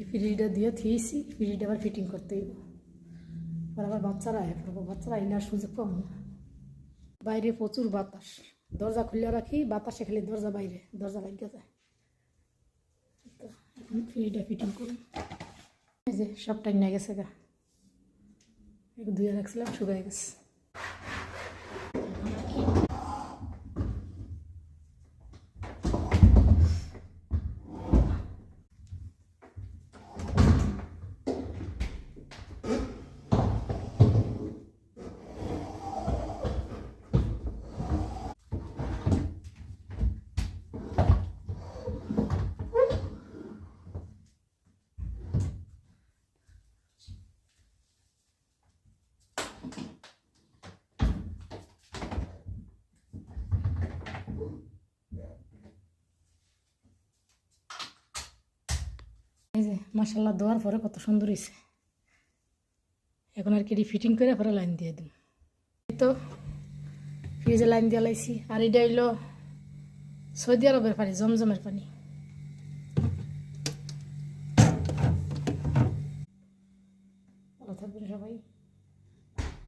ফ্রিজটা দিয়ে থিয়েছি, ফ্রিজটা আবার ফিটিং করতে হইব। আবার বাচ্চারা পড়বো, বাচ্চারা আইনার সুযোগ পাবো না। বাইরে প্রচুর বাতাস, দরজা খুলে রাখি, বাতাসে খালি দরজা বাইরে যায়। তো এখন ফ্রিজটা ফিটিং করুন। এই যে সব টাইম নিয়ে গেছে গা, ধুয়ে রাখছিলাম, শুকাই গেছে। এই যে মাশাআল্লাহ দেওয়ার পরে কত সুন্দর হয়েছে। এখন আর কি ফিটিং করে পরে লাইন দিয়ে দিন। এই তো ফ্রিজে লাইন দিয়ে লাইছি। আর এটা হইলো সৌদি আরবের পানি, জমজমের পানি। ভালো থাকবেন সবাই।